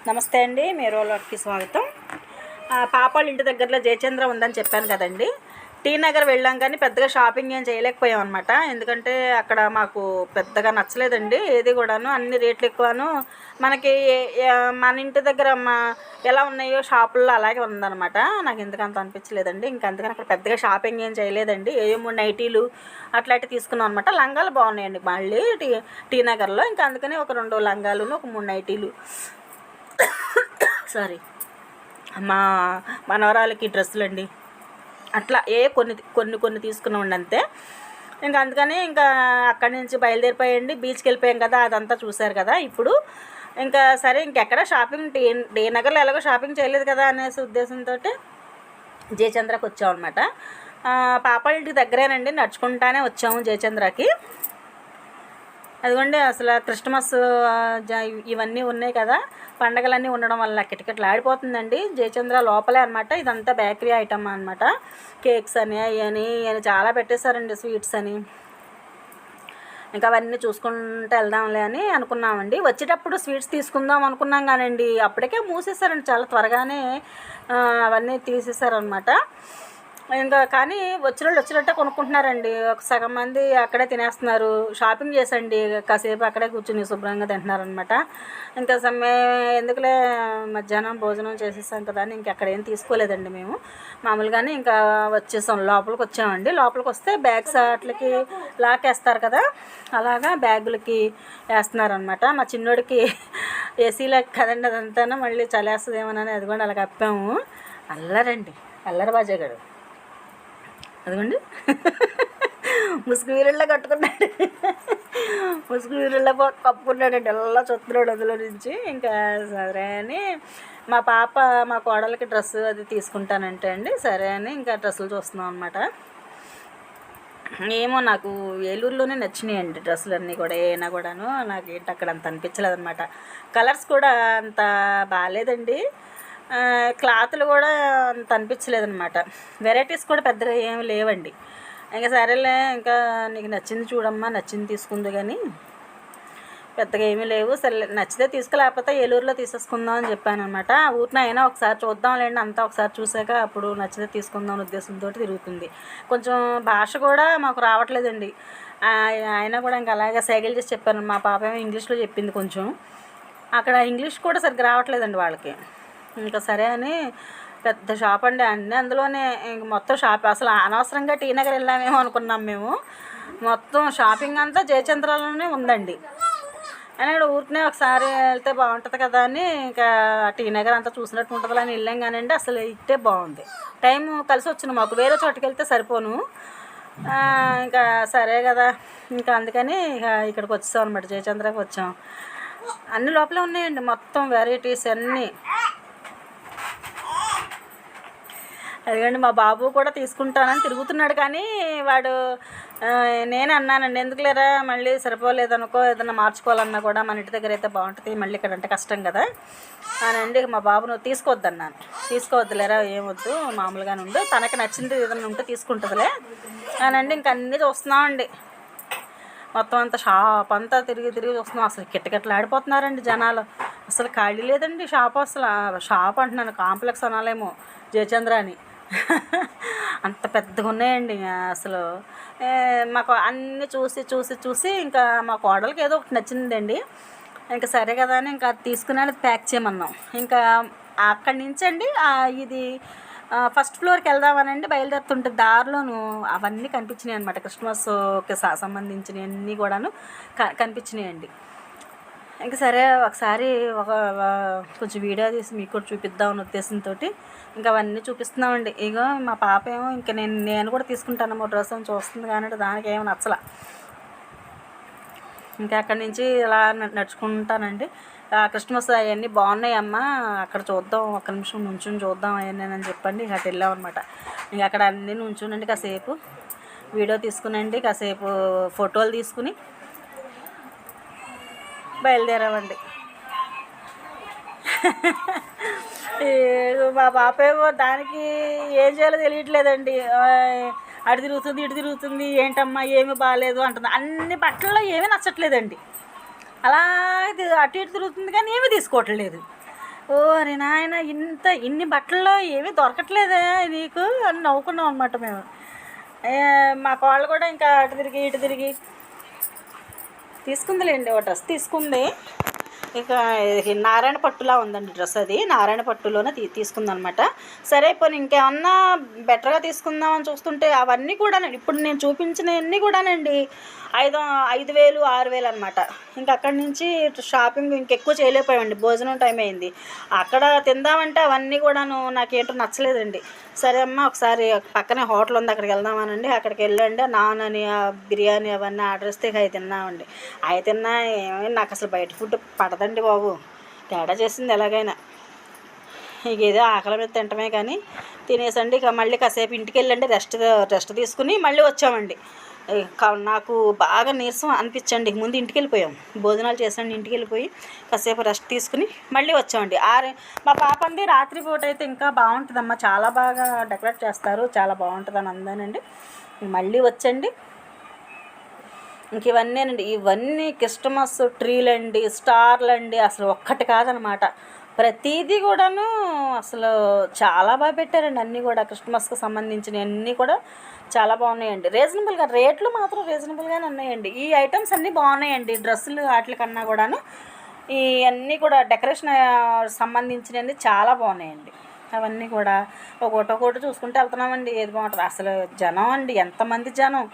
నమస్తే అండి, మీరు వాళ్ళకి స్వాగతం. పాపాళ్ళ ఇంటి దగ్గరలో జయచంద్ర ఉందని చెప్పాను కదండి. టీ నగర్ వెళ్ళాం కానీ పెద్దగా షాపింగ్ ఏం చేయలేకపోయాం అనమాట. ఎందుకంటే అక్కడ మాకు పెద్దగా నచ్చలేదండి ఏది కూడాను. అన్ని రేట్లు ఎక్కువను. మనకి మన ఇంటి దగ్గర ఎలా ఉన్నాయో షాపుల్లో అలాగే ఉందన్నమాట. నాకు ఎందుకంత అనిపించలేదండి. ఇంకా అందుకని అక్కడ పెద్దగా షాపింగ్ ఏం చేయలేదండి. ఏ 3 నైటీలు అట్లాంటివి తీసుకున్నాం అనమాట. లంగాలు బాగున్నాయండి మళ్ళీ టీ నగర్లో. ఇంకా అందుకని ఒక 2 లంగాలును ఒక 3 నైటీలు సారీ మా మనవరాలకి డ్రెస్సులు అండి. అట్లా కొన్ని కొన్ని కొన్ని తీసుకున్నామండి అంతే. ఇంకా అందుకని ఇంకా అక్కడి నుంచి బయలుదేరిపోయండి. బీచ్కి వెళ్ళిపోయాం కదా, అదంతా చూశారు కదా. ఇప్పుడు ఇంకా సరే ఇంకెక్కడ షాపింగ్ టీ నగర్లో ఎలాగో షాపింగ్ చేయలేదు కదా అనేసి ఉద్దేశంతో జయచంద్రకి వచ్చామన్నమాట. పాపాళ్ళ ఇంటికి దగ్గరేనండి, నడుచుకుంటానే వచ్చాము జయచంద్రకి. అదిగోండి అసలు క్రిస్మస్ ఇవన్నీ ఉన్నాయి కదా, పండగలన్నీ ఉండడం వల్ల కిటకిటలు ఆడిపోతుందండి. జయచంద్ర లోపలే అనమాట. ఇదంతా బేకరీ ఐటమ్ అనమాట. కేక్స్ అని అవని చాలా పెట్టేశారండి, స్వీట్స్ అని. ఇంకా అవన్నీ చూసుకుంటూ వెళ్దాంలే అని అనుకున్నామండి. వచ్చేటప్పుడు స్వీట్స్ తీసుకుందాం అనుకున్నాం కానండి అప్పటికే మూసేశారండి, చాలా త్వరగానే అవన్నీ తీసేశారనమాట. ఇంకా కానీ వచ్చినట్టే కొనుక్కుంటున్నారండి. ఒక సగం మంది అక్కడే తినేస్తున్నారు. షాపింగ్ చేసండి కాసేపు అక్కడే కూర్చుని శుభ్రంగా తింటున్నారనమాట. ఇంకా ఎందుకులే మధ్యాహ్నం భోజనం చేసేసాం కదా అని ఇంకెక్కడ ఏం తీసుకోలేదండి మేము. మామూలుగానే ఇంకా వచ్చేసాం, లోపలికి వచ్చామండి. లోపలికి వస్తే బ్యాగ్స్ వాటికి లాకేస్తారు కదా, అలాగా బ్యాగులకి వేస్తున్నారనమాట. మా చిన్నోడికి ఏసీలో కదండి అదంతా, మళ్ళీ చలేస్తుందేమోనని అది కూడా అలా కప్పాము. అల్లరి బాజాగాడు అదిగోండి ముసుగు వీరుళ్ళ కట్టుకున్నాడు, ముసుగు వీరుళ్ళ కప్పుకున్నాడండి. ఎలా చూస్తున్నాడు అందులో నుంచి. ఇంకా సరే అని మా కోడలకి డ్రెస్సు అది తీసుకుంటానంటే అండి, సరే అని ఇంకా డ్రెస్సులు చూస్తున్నాం అనమాట. ఏమో నాకు ఏలూరులోనే నచ్చినాయండి డ్రెస్సులు అన్నీ కూడా. ఏనా కూడాను నాకు ఏంటి అక్కడ అంత అనిపించలేదు అనమాట. కలర్స్ కూడా అంత బాగాలేదండి. క్లాతులు కూడా అంత అనిపించలేదన్నమాట. వెరైటీస్ కూడా పెద్దగా ఏమి లేవండి. ఇంకా సరేలే, ఇంకా నీకు నచ్చింది చూడమ్మా, నచ్చింది తీసుకుంది కానీ పెద్దగా ఏమీ లేవు. సరే నచ్చితే తీసుకులేకపోతే ఏలూరులో తీసేసుకుందాం అని చెప్పాను అనమాట. ఊరిన అయినా ఒకసారి చూద్దాంలేండి, అంతా ఒకసారి చూసాక అప్పుడు నచ్చితే తీసుకుందాం అనే ఉద్దేశంతో తిరుగుతుంది. కొంచెం భాష కూడా మాకు రావట్లేదండి. ఆయన కూడా ఇంకా అలాగే సైకిల్ చేసి చెప్పాను. మా పాప ఏమో ఇంగ్లీష్లో చెప్పింది కొంచెం. అక్కడ ఇంగ్లీష్ కూడా సరిగ్గా రావట్లేదండి వాళ్ళకి. ఇంకా సరే అని పెద్ద షాప్ అండి, అన్నీ అందులోనే. ఇంక మొత్తం షాప్ అసలు అనవసరంగా టీ నగర్ వెళ్ళామేమో అనుకున్నాం మేము. మొత్తం షాపింగ్ అంతా జయచంద్రలోనే ఉందండి. అని ఇక్కడ ఊరికనే ఒకసారి వెళ్తే బాగుంటుంది కదా అని ఇంకా టీ నగర్ అంతా చూసినట్టు ఉంటుంది అని వెళ్ళాం కానండి. అసలు ఇట్టే బాగుంది. టైం కలిసి వచ్చిన మాకు. వేరే చోటుకి వెళ్తే సరిపోను. ఇంకా సరే కదా, ఇంకా అందుకని ఇక్కడికి వచ్చాం అనమాట, జయచంద్రకి వచ్చాం. అన్ని లోపలే ఉన్నాయండి, మొత్తం వెరైటీస్ అన్నీ. అదిగండి మా బాబు కూడా తీసుకుంటానని తిరుగుతున్నాడు. కానీ వాడు నేను అన్నానండి, ఎందుకు లేరా మళ్ళీ సరిపోలేదనుకో, ఏదన్నా మార్చుకోవాలన్నా కూడా మన ఇంటి దగ్గర అయితే బాగుంటుంది, మళ్ళీ ఇక్కడ అంటే కష్టం కదా అనండి. మా బాబు నువ్వు తీసుకోవద్దన్నాను. తీసుకోవద్దులేరా, ఏమొద్దు, మామూలుగానే ఉండు, తనకి నచ్చింది ఏదన్నా ఉంటే తీసుకుంటుందిలే అనండి. ఇంక అన్నీ చూస్తున్నామండి. మొత్తం అంతా షాప్ అంతా తిరిగి చూస్తున్నాం. అసలు కిట్టకిట్టలు ఆడిపోతున్నారండి జనాలు. అసలు ఖాళీ లేదండి షాప్. అసలు షాప్ అంటున్నాను, కాంప్లెక్స్ అనాలేమో జయచంద్ర అని. అంత పెద్దగా ఉన్నాయండి. అసలు మాకు అన్నీ చూసి ఇంకా మా కోడలకి ఏదో ఒకటి నచ్చిందండి. ఇంకా సరే కదా అని ఇంకా తీసుకుని ప్యాక్ చేయమన్నాం. ఇంకా అక్కడి నుంచి అండి ఇది ఫస్ట్ ఫ్లోర్కి వెళ్దామనండి బయలుదేరుతుంటే దారిలోను అవన్నీ కనిపించినాయి అనమాట. క్రిస్మస్కి సంబంధించినవి అన్నీ కూడాను కనిపించినాయండి. ఇంకా సరే ఒకసారి కొంచెం వీడియో తీసి మీకు కూడా చూపిద్దామని ఉద్దేశంతో ఇంకా అవన్నీ చూపిస్తున్నామండి. ఇగో మా పాప ఏమో ఇంకా నేను కూడా తీసుకుంటాను డ్రెస్ అని చూస్తుంది, కానీ దానికి ఏమో నచ్చల. ఇంకా అక్కడి నుంచి ఇలా నడుచుకుంటానండి. క్రిస్మస్ అవన్నీ బాగున్నాయమ్మా, అక్కడ చూద్దాం, ఒక్క నిమిషం నుంచుని చూద్దాం అవన్నీ అని చెప్పండి. అటు వెళ్ళామన్నమాట. ఇంకా అక్కడ అన్నీ నుంచునండి, కాసేపు వీడియో తీసుకునండి, కాసేపు ఫోటోలు తీసుకుని బయలుదేరామండి. మా పాప ఏమో దానికి ఏం చేయాలో తెలియట్లేదండి. అటు తిరుగుతుంది ఇటు తిరుగుతుంది, ఏంటమ్మా ఏమీ బాగాలేదు అంటుంది. అన్ని బట్టల్లో ఏమీ నచ్చట్లేదండి. అలా అటు ఇటు తిరుగుతుంది కానీ ఏమీ తీసుకోవట్లేదు. ఓరి నాయన ఇన్ని బట్టల్లో ఏమీ దొరకట్లేదే నీకు అని నవ్వుకున్నాం అనమాట మేము. మా కోళ్ళు కూడా ఇంకా అటు తిరిగి ఇటు తిరిగి తీసుకుందిలేండి, ఒక డ్రెస్ తీసుకుంది. ఇక నారాయణ పట్టులా ఉందండి డ్రెస్, అది నారాయణ పట్టులోనే తీసుకుందనమాట. సరే పోనీ ఇంకేమన్నా బెటర్గా తీసుకుందామని చూస్తుంటే అవన్నీ కూడానండి, ఇప్పుడు నేను చూపించినవన్నీ కూడానండి 5,000 6,000 అనమాట. ఇంక అక్కడి నుంచి షాపింగ్ ఇంకెక్కువ చేయలేకపోయామండి, భోజనం టైం అయింది. అక్కడ తిందామంటే అవన్నీ కూడాను నాకేంటో నచ్చలేదండి. సరే అమ్మ ఒకసారి పక్కనే హోటల్ ఉంది అక్కడికి వెళ్దామనండి. అక్కడికి వెళ్ళండి నాన్ అని బిర్యానీ అవన్నీ ఆర్డర్ ఇస్తే అవి తిన్నామండి. అవి తిన్నా ఏమైనా నాకు అసలు బయట ఫుడ్ పడదండి బాబు, తేడా చేసింది ఎలాగైనా. ఇక ఏదో ఆకలి మీద తింటమే కానీ తినేసండి. ఇక మళ్ళీ కాసేపు ఇంటికి వెళ్ళండి, రెస్ట్ తీసుకుని మళ్ళీ వచ్చామండి. నాకు బాగా నీరసం అనిపించండి, ముందు ఇంటికి వెళ్ళిపోయాం, భోజనాలు చేసండి ఇంటికి వెళ్ళిపోయి కాసేపు రెస్ట్ తీసుకుని మళ్ళీ వచ్చామండి. మా పాపంది రాత్రి పూట అయితే ఇంకా బాగుంటుందమ్మా, చాలా బాగా డెకరేట్ చేస్తారు, చాలా బాగుంటుందని అందానండి. మళ్ళీ వచ్చండి. ఇంక ఇవన్నీ క్రిస్టమస్ ట్రీలండి, స్టార్లండి, అసలు ఒక్కటి కాదనమాట. ప్రతిదీ కూడాను అసలు చాలా బాగా పెట్టారండి. అన్నీ కూడా క్రిస్మస్కి సంబంధించినవి అన్నీ కూడా చాలా బాగున్నాయండి. రీజనబుల్గా రేట్లు మాత్రం రీజనబుల్గానే ఉన్నాయండి. ఈ ఐటమ్స్ అన్నీ బాగున్నాయండి, డ్రెస్సులు వాటి కన్నా కూడాను ఈ అన్నీ కూడా డెకరేషన్ సంబంధించినవన్నీ చాలా బాగున్నాయండి. అవన్నీ కూడా ఒకటి చూసుకుంటూ వెళ్తున్నామండి, ఏది బాగుంటుంది. అసలు జనం అండి, ఎంతమంది జనం,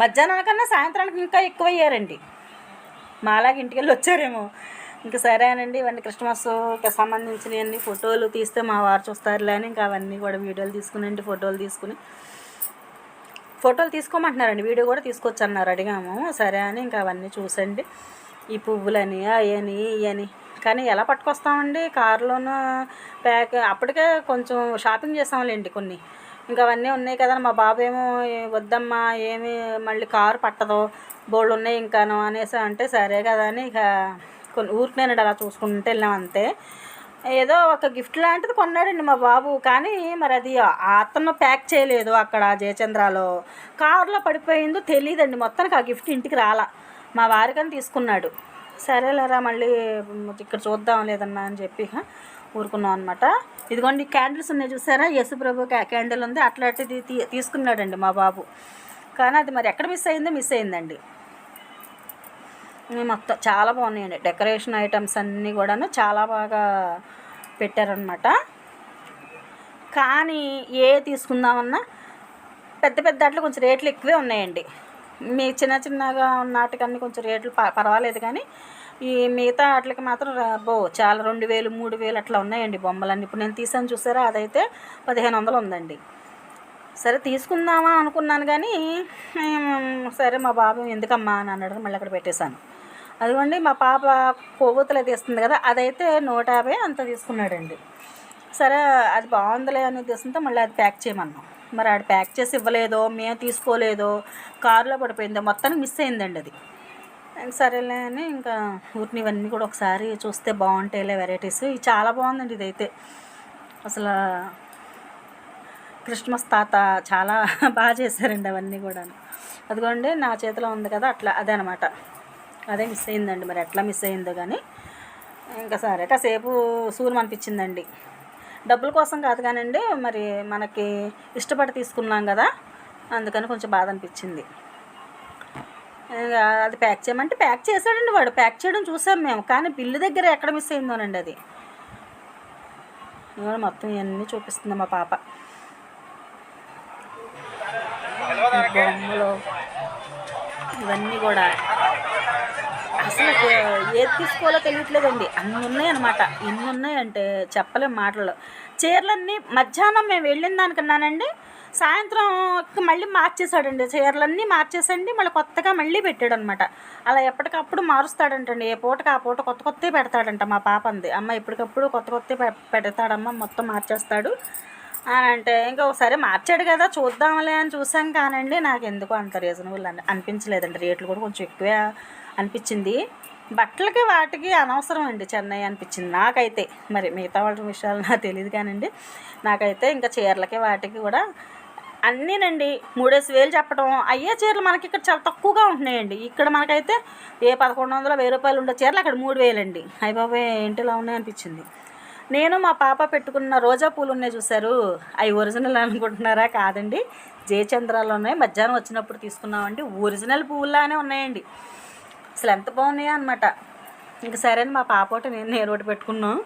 మధ్యాహ్నానికన్నా సాయంత్రానికి ఇంకా ఎక్కువ అయ్యారండి. మాలాగా ఇంటికి వెళ్ళి వచ్చారేమో. ఇంకా సరేనండి, ఇవన్నీ క్రిస్మస్కి సంబంధించినవన్నీ ఫోటోలు తీస్తే మా వారు చూస్తారులే అని ఇంకా అవన్నీ కూడా వీడియోలు తీసుకునండి, ఫోటోలు తీసుకోమంటున్నారండి, వీడియో కూడా తీసుకొచ్చి అన్నారు. అడిగాము సరే అని ఇంకా అవన్నీ చూసండి. ఈ పువ్వులని అవని ఇవని కానీ ఎలా పట్టుకొస్తామండి, కారులోనూ అప్పటికే కొంచెం షాపింగ్ చేస్తాంలేండి కొన్ని. ఇంకా అవన్నీ ఉన్నాయి కదా, మా బాబు ఏమో వద్దమ్మా ఏమి మళ్ళీ కారు పట్టదు, బోళ్ళు ఉన్నాయి ఇంకాను అనేసి అంటే సరే కదా అని ఇక కొన్ని ఊరికేనండి అలా చూసుకుంటూ వెళ్ళాం అంతే. ఏదో ఒక గిఫ్ట్ లాంటిది కొన్నాడండి మా బాబు, కానీ మరి అది అతను ప్యాక్ చేయలేదు, అక్కడ జయచంద్రాలో కారులో పడిపోయిందో తెలియదండి. మొత్తానికి ఆ గిఫ్ట్ ఇంటికి రాలా, మా వారికని తీసుకున్నాడు. సరేలేరా మళ్ళీ ఇక్కడ చూద్దాం లేదన్నా అని చెప్పి ఊరుకున్నాం అనమాట. ఇదిగోండి క్యాండిల్స్ ఉన్నాయి చూసారా, యేసుప్రభు క్యాండిల్ ఉంది, అట్లాంటిది తీసుకున్నాడండి మా బాబు. కానీ అది మరి ఎక్కడ మిస్ అయిందండి. మొత్తం చాలా బాగున్నాయండి, డెకరేషన్ ఐటమ్స్ అన్నీ కూడాను చాలా బాగా పెట్టారనమాట. కానీ తీసుకుందామన్నా పెద్ద అట్లు కొంచెం రేట్లు ఎక్కువే ఉన్నాయండి. మీ చిన్నగా ఉన్నటికన్నీ కొంచెం రేట్లు పర్వాలేదు, కానీ ఈ మిగతా వాటికి మాత్రం చాలా 2,000 3,000 అట్లా ఉన్నాయండి బొమ్మలన్నీ. ఇప్పుడు నేను తీసాను చూసారా, అదైతే 1,500 ఉందండి. సరే తీసుకుందామా అనుకున్నాను, కానీ సరే మా బాబు ఎందుకమ్మా అని అన్నాడు, మళ్ళీ అక్కడ పెట్టేశాను. అదిగోండి మా పాప కొవ్వొత్తులు తీస్తుంది కదా, అదైతే 150 అంత తీసుకున్నాడండి. సరే అది బాగుందిలే అనే ఉద్దేశంతో మళ్ళీ అది ప్యాక్ చేయమన్నాం. మరి ఆడు ప్యాక్ చేసి ఇవ్వలేదో, మేము తీసుకోలేదో, కారులో పడిపోయిందో, మొత్తానికి మిస్ అయిందండి అది. సరేలే అని ఇంకా ఊరిని ఇవన్నీ కూడా ఒకసారి చూస్తే బాగుంటాయిలే వెరైటీస్. ఇది చాలా బాగుందండి, ఇదైతే అసలు క్రిస్మస్ తాత చాలా బాగా చేశారండి అవన్నీ కూడా. అదిగోండి నా చేతిలో ఉంది కదా, అట్లా అదే అనమాట, అదే మిస్ అయిందండి. మరి ఎట్లా మిస్ అయిందో కానీ ఇంకా సరే కాసేపు సూర్యం అనిపించిందండి. డబ్బుల కోసం కాదు కానండి, మరి మనకి ఇష్టపడి తీసుకున్నాం కదా, అందుకని కొంచెం బాధ అనిపించింది. అది ప్యాక్ చేయమంటే ప్యాక్ చేశాడండి వాడు, ప్యాక్ చేయడం చూసాం మేము, కానీ బిల్లు దగ్గర ఎక్కడ మిస్ అయిందోనండి అది. మొత్తం ఇవన్నీ చూపిస్తుంది మా పాప, బొమ్మలు ఇవన్నీ కూడా. అసలు ఏది తీసుకోవాలో తెలియట్లేదండి, అన్నీ ఉన్నాయన్నమాట. ఎన్ని ఉన్నాయంటే చెప్పలేం మాటలు. చీరలన్నీ మధ్యాహ్నం మేము వెళ్ళిన దానికన్నానండి, సాయంత్రం మళ్ళీ మార్చేశాడండి, చీరలన్నీ మార్చేసండి మళ్ళీ కొత్తగా మళ్ళీ పెట్టాడు అనమాట. అలా ఎప్పటికప్పుడు మారుస్తాడంటండి, ఏ పూటకి ఆ పూట కొత్త పెడతాడంట. మా పాప అంది, అమ్మ ఎప్పటికప్పుడు కొత్త పెడతాడమ్మ, మొత్తం మార్చేస్తాడు అని అంటే, ఇంకా ఒకసారి మార్చాడు కదా చూద్దాంలే అని చూసాం. కానండి నాకు ఎందుకో అంత రీజనబుల్ అనిపించలేదండి, రేట్లు కూడా కొంచెం ఎక్కువే అనిపించింది. బట్టలకి వాటికి అనవసరం అండి చెన్నై అనిపించింది నాకైతే. మరి మిగతా వాళ్ళ విషయాలు నాకు తెలియదు కానండి, నాకైతే ఇంకా చీరలకి వాటికి కూడా అన్నీనండి 3,000 చెప్పడం. అయ్యే చీరలు మనకి ఇక్కడ చాలా తక్కువగా ఉంటున్నాయండి. ఇక్కడ మనకైతే 1,100 1,000 రూపాయలు ఉండే చీరలు అక్కడ 3,000 అండి. అయ్య బాబాయ్ ఏంటిలా ఉన్నాయనిపించింది. నేను మా పాప పెట్టుకున్న రోజా పూలు ఉన్నాయి చూసారు, అవి ఒరిజినల్ అనుకుంటున్నారా? కాదండి, జయచంద్రాలు ఉన్నాయి. మధ్యాహ్నం వచ్చినప్పుడు తీసుకున్నామండి. ఒరిజినల్ పువ్వులానే ఉన్నాయండి, అసలు ఎంత బాగున్నాయో అనమాట. ఇంక సరే అని మా పాప ఒకటి నేను ఒకటి పెట్టుకున్నాం.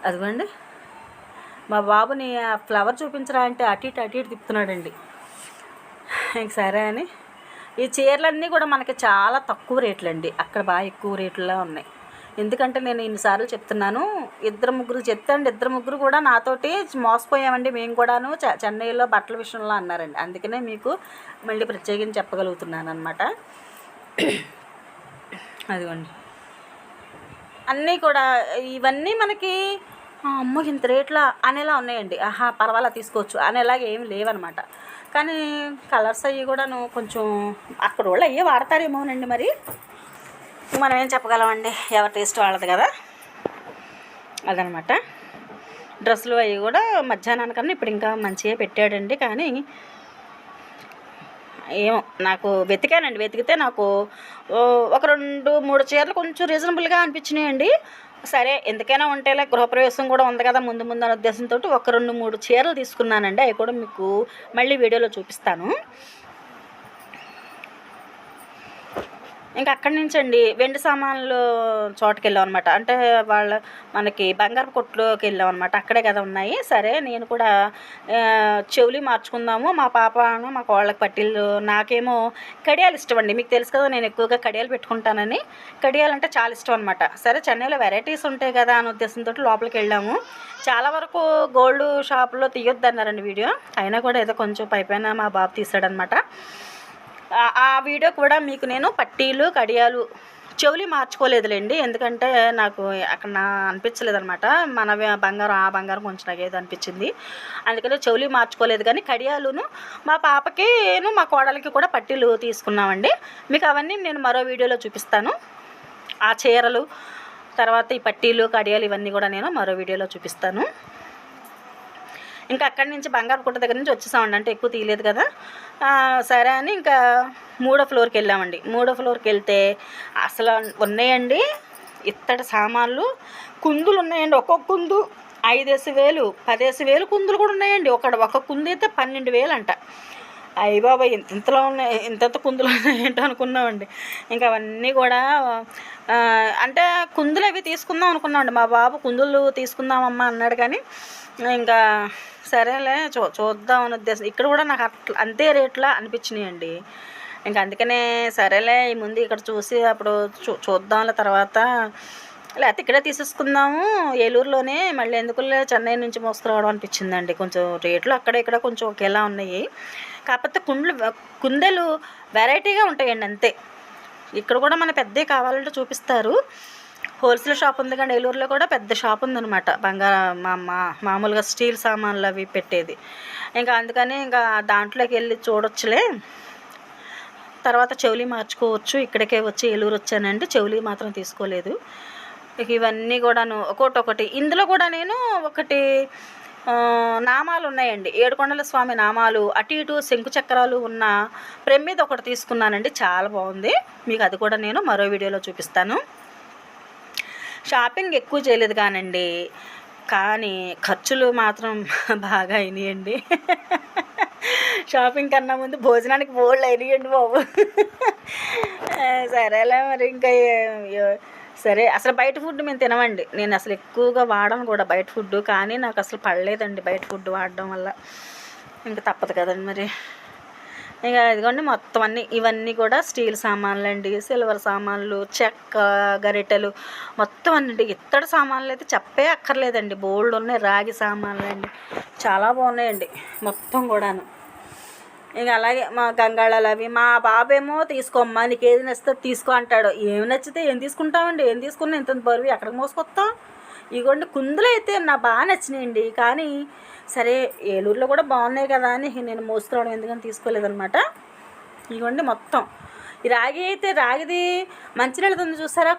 అదిగోండి మా బాబుని ఆ ఫ్లవర్ చూపించరా అంటే అటు ఇటు తిప్పుతున్నాడండి. ఇంక సరే అని ఈ చీరలన్నీ కూడా మనకి చాలా తక్కువ రేట్లు అండి, అక్కడ బాగా ఎక్కువ రేట్లలో ఉన్నాయి. ఎందుకంటే నేను ఇన్నిసార్లు చెప్తున్నాను, ఇద్దరు ముగ్గురు కూడా నాతోటి మోసపోయామండి. మేము కూడాను చెన్నైలో బట్టల విషయంలో అన్నారండి, అందుకనే మీకు మళ్ళీ ప్రత్యేకించి చెప్పగలుగుతున్నాను అనమాట. అదిగోండి అన్నీ కూడా ఇవన్నీ మనకి అమ్మో ఇంత రేట్లా అనేలా ఉన్నాయండి. ఆహా పర్వాలా తీసుకోవచ్చు అనేలాగా ఏమి లేవన్నమాట. కానీ కలర్స్ అవి కూడాను కొంచెం అక్కడ వాళ్ళు అయ్యే వాడతారేమోనండి, మరి మనం ఏం చెప్పగలమండి, ఎవరి టేస్ట్ వాళ్ళది కదా. అదనమాట. డ్రెస్సులు అవి కూడా మధ్యాహ్నానికన్నా ఇప్పుడు ఇంకా మంచిగా పెట్టాడండి. కానీ ఏమో నాకు వెతికితే నాకు ఒక 2-3 చీరలు కొంచెం రీజనబుల్గా అనిపించినాయండి. సరే ఎందుకైనా ఉంటేలే, గృహప్రవేశం కూడా ఉంది కదా ముందు అనే ఉద్దేశంతో ఒక 2-3 చీరలు తీసుకున్నానండి. అవి కూడా మీకు మళ్ళీ వీడియోలో చూపిస్తాను. ఇంకా అక్కడి నుంచి అండి వెండి సామాన్లు చోటుకి వెళ్ళాం అనమాట. అంటే మనకి బంగారు కొట్లోకి వెళ్ళాం అనమాట, అక్కడే కదా ఉన్నాయి. సరే నేను కూడా చెవులు మార్చుకుందాము, మా పాపను మా కోళ్ళకి పట్టీలు, నాకేమో కడియాలు ఇష్టం అండి. మీకు తెలుసు కదా నేను ఎక్కువగా కడియాలు పెట్టుకుంటానని, కడియాలు అంటే చాలా ఇష్టం అనమాట. సరే చెన్నైలో వెరైటీస్ ఉంటాయి కదా అనే ఉద్దేశంతో లోపలికి వెళ్ళాము. చాలా వరకు గోల్డ్ షాప్లో తీయొద్దు అన్నారండి వీడియో, అయినా కూడా ఏదో కొంచెం పైపైన మా బాబు తీసాడనమాట. ఆ వీడియో కూడా మీకు నేను పట్టీలు కడియాలు చెవులు మార్చుకోలేదులేండి, ఎందుకంటే నాకు అక్కడ అనిపించలేదు అనమాట. మన బంగారం ఆ బంగారం కొంచెం నాకు ఏదో అనిపించింది, అందుకని చెవులు మార్చుకోలేదు. కానీ కడియాలును మా పాపకి మా కోడలికి కూడా పట్టీలు తీసుకున్నామండి. మీకు అవన్నీ నేను మరో వీడియోలో చూపిస్తాను. ఆ చీరలు తర్వాత ఈ పట్టీలు కడియాలు ఇవన్నీ కూడా నేను మరో వీడియోలో చూపిస్తాను. ఇంకా అక్కడి నుంచి బంగారు కొట్ట దగ్గర నుంచి వచ్చేసామండి, అంటే ఎక్కువ తీయలేదు కదా. సరే అని ఇంకా 3వ ఫ్లోర్కి వెళ్ళామండి. 3వ ఫ్లోర్కి వెళ్తే అసలు ఉన్నాయండి ఇత్తడి సామాన్లు, కుందులు ఉన్నాయండి. ఒక్కొక్క కుందు 5,000 10,000 కుందులు కూడా ఉన్నాయండి. ఒక కుందు అయితే 12,000 అంట. అయ్య బాబాయ్ ఇంతలో ఉన్నాయి, ఇంత కుందులు ఉన్నాయేంటో అనుకున్నామండి. ఇంకా అవన్నీ కూడా అంటే కుందులు అవి తీసుకుందాం అనుకున్నామండి. మా బాబు కుందులు తీసుకుందామమ్మా అన్నాడు, కానీ ఇంకా సరేలే చూద్దాం అనే ఉద్దేశం. ఇక్కడ కూడా నాకు అంతే రేట్లా అనిపించినాయండి. ఇంకా అందుకనే సరేలే ఈ ముందు ఇక్కడ చూసి అప్పుడు చూద్దాంలే, తర్వాత లేకపోతే ఇక్కడే తీసేసుకుందాము ఏలూరులోనే, మళ్ళీ ఎందుకులే చెన్నై నుంచి మోసుకురావడం అనిపించిందండి. కొంచెం రేట్లు అక్కడ ఇక్కడ కొంచెం ఒకేలా ఉన్నాయి, కాకపోతే కుందెలు వెరైటీగా ఉంటాయండి అంతే. ఇక్కడ కూడా మన పెద్దవి కావాలంటే చూపిస్తారు. హోల్సేల్ షాప్ ఉంది, కానీ ఏలూరులో కూడా పెద్ద షాప్ ఉందన్నమాట, మామూలుగా స్టీల్ సామాన్లు అవి పెట్టేది. ఇంకా అందుకని ఇంకా దాంట్లోకి వెళ్ళి చూడొచ్చులే, తర్వాత చెవులు మార్చుకోవచ్చు. ఇక్కడికే వచ్చి ఏలూరు వచ్చానండి, చెవులు మాత్రం తీసుకోలేదు. ఇవన్నీ కూడాను ఒక్కొక్కటి. ఇందులో కూడా నేను ఒకటి నామాలు ఉన్నాయండి, ఏడుకొండల స్వామి నామాలు, అటు ఇటు శంకు చక్రాలు ఉన్న ప్రమిద ఒకటి తీసుకున్నానండి, చాలా బాగుంది. మీకు అది కూడా నేను మరో వీడియోలో చూపిస్తాను. షాపింగ్ ఎక్కువ చేయలేదు కానండి, కానీ ఖర్చులు మాత్రం బాగా అయినాయండి. షాపింగ్ కన్నా ముందు భోజనానికి బోల్డ్ అయినాయండి బాబు. సరేలే మరి ఇంకా సరే. అసలు బయట ఫుడ్ మేము తినమండి, నేను అసలు ఎక్కువగా వాడను కూడా బయట ఫుడ్, కానీ నాకు అసలు పడలేదండి బయట ఫుడ్ వాడడం వల్ల. ఇంకా తప్పదు కదండి మరి. ఇక ఇదిగోండి మొత్తం ఇవన్నీ కూడా స్టీల్ సామాన్లు అండి, సిల్వర్ సామాన్లు, చెక్క గరిటెలు మొత్తం అన్నింటి. ఇత్తడి సామాన్లు అయితే చెప్పే అక్కర్లేదండి, బోల్డ్ ఉన్నాయి. రాగి సామాన్లు అండి చాలా బాగున్నాయండి మొత్తం కూడాను. ఇక అలాగే మా గంగాళాలు అవి, మా బాబేమో తీసుకోమ్మా నీకు ఏది నచ్చితే తీసుకో అంటాడు. ఏమి నచ్చితే ఏం తీసుకుంటామండి, ఏం తీసుకున్నా ఇంత బరువు ఎక్కడికి మోసుకొస్తాం. ఇగోండి కుందులు అయితే నాకు బాగా నచ్చినాయండి, కానీ సరే ఏలూరులో కూడా బాగున్నాయి కదా అని నేను మోసుకురావడం ఎందుకని తీసుకోలేదనమాట. ఇగోండి మొత్తం ఈ రాగి అయితే రాగిది మంచినీళ్ళది ఉంది చూసారా,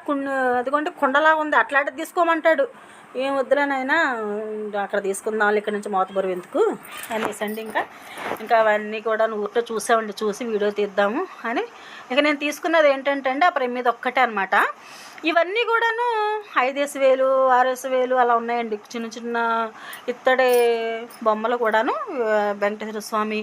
అదిగోండి కుండలా ఉంది, అట్లాంటిది తీసుకోమంటాడు. ఏం వద్దులేనైనా అక్కడ తీసుకుందాం, ఇక్కడ నుంచి మోత బరువు ఎందుకు అనేసండి. ఇంకా అవన్నీ కూడా ఊరిలో చూసామండి, చూసి వీడియో తీద్దాము అని. ఇక నేను తీసుకున్నది ఏంటంటే అండి ఆ ప్రమిద ఒక్కటే అనమాట. ఇవన్నీ కూడాను 5,000 6,000 అలా ఉన్నాయండి. చిన్న చిన్న ఇత్తడి బొమ్మలు కూడాను, వెంకటేశ్వర స్వామి,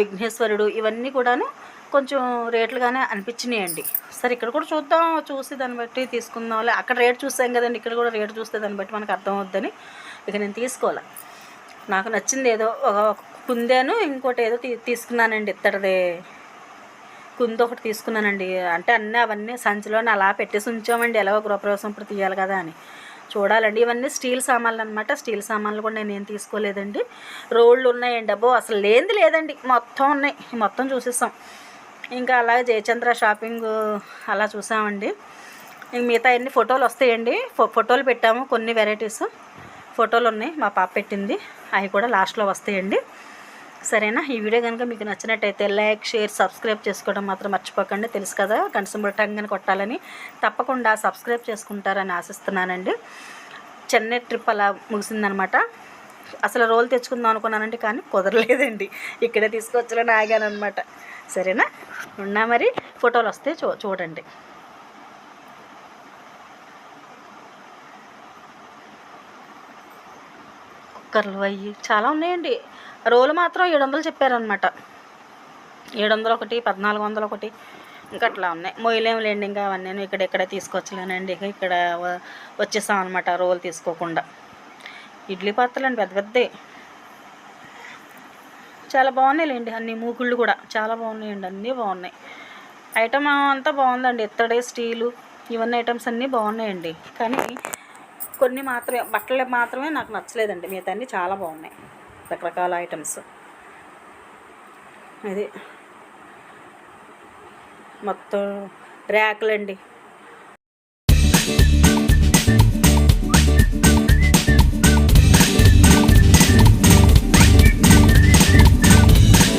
విఘ్నేశ్వరుడు, ఇవన్నీ కూడాను కొంచెం రేట్లుగానే అనిపించినాయండి. సరే ఇక్కడ కూడా చూద్దాం, చూసి దాన్ని బట్టి తీసుకుందాం. అక్కడ రేట్ చూసాం కదండి, ఇక్కడ కూడా రేటు చూస్తే దాన్ని బట్టి మనకు అర్థం అవుద్దని ఇక నేను తీసుకోవాలి. నాకు నచ్చింది ఏదో ఒక కుందేను, ఇంకోటి ఏదో తీసుకున్నానండి. ఇత్తడిదే కుంద ఒకటి తీసుకున్నానండి. అంటే అవన్నీ సంచిలోనే అలా పెట్టేసి ఉంచామండి, ఎలాగో గృహప్రవేశం ఇప్పుడు తీయాలి కదా అని. చూడాలండి. ఇవన్నీ స్టీల్ సామాన్లు అనమాట. స్టీల్ సామాన్లు కూడా నేను తీసుకోలేదండి. రోళ్ళు ఉన్నాయండి. అబ్బో అసలు లేనిది లేదండి, మొత్తం ఉన్నాయి. మొత్తం చూసేసాం. ఇంకా అలాగే జయచంద్ర షాపింగ్ అలా చూసామండి. ఇంక మిగతా అన్ని ఫోటోలు వస్తాయండి. ఫోటోలు పెట్టాము, కొన్ని వెరైటీస్ ఫోటోలు ఉన్నాయి, మా పాప పెట్టింది. అవి కూడా లాస్ట్లో వస్తాయండి. సరేనా? ఈ వీడియో కనుక మీకు నచ్చినట్టయితే లైక్, షేర్, సబ్స్క్రైబ్ చేసుకోవడం మాత్రం మర్చిపోకండి. తెలుసు కదా, కన్సంబర్ టంగని కొట్టాలని. తప్పకుండా సబ్స్క్రైబ్ చేసుకుంటారని ఆశిస్తున్నానండి. చెన్నై ట్రిప్ అలా ముగిసిందనమాట. అసలు రోల్ తెచ్చుకుందాం అనుకున్నానండి, కానీ కుదరలేదండి. ఇక్కడే తీసుకొచ్చాలని ఆగాను అనమాట. సరేనా? ఉన్నా మరి ఫోటోలు వస్తే చూడండి. కుక్కర్లు అయ్యి చాలా ఉన్నాయండి. రోలు మాత్రం 700 చెప్పారనమాట. 700 ఒకటి, 1400 ఒకటి, ఇంకా అట్లా ఉన్నాయి. మొయ్యలేము లేండి, ఇంకా అవన్నీ ఇక్కడే తీసుకొచ్చలేనండి. ఇక్కడ వచ్చేసాం అనమాట రోలు తీసుకోకుండా. ఇడ్లీ పాత్రలు అండి, పెద్ద పెద్దవి, చాలా బాగున్నాయిలేండి. అన్ని మూకుళ్ళు కూడా చాలా బాగున్నాయండి, అన్నీ బాగున్నాయి. ఐటమ్ అంతా బాగుందండి. ఇత్తడి, స్టీలు, ఇవన్నీ ఐటమ్స్ అన్నీ బాగున్నాయండి. కానీ కొన్ని మాత్రమే, బట్టలు మాత్రమే నాకు నచ్చలేదండి. మిగతా అన్నీ చాలా బాగున్నాయి, రకరకాల ఐటమ్స్. ఇది మొత్తం ర్యాకులండి.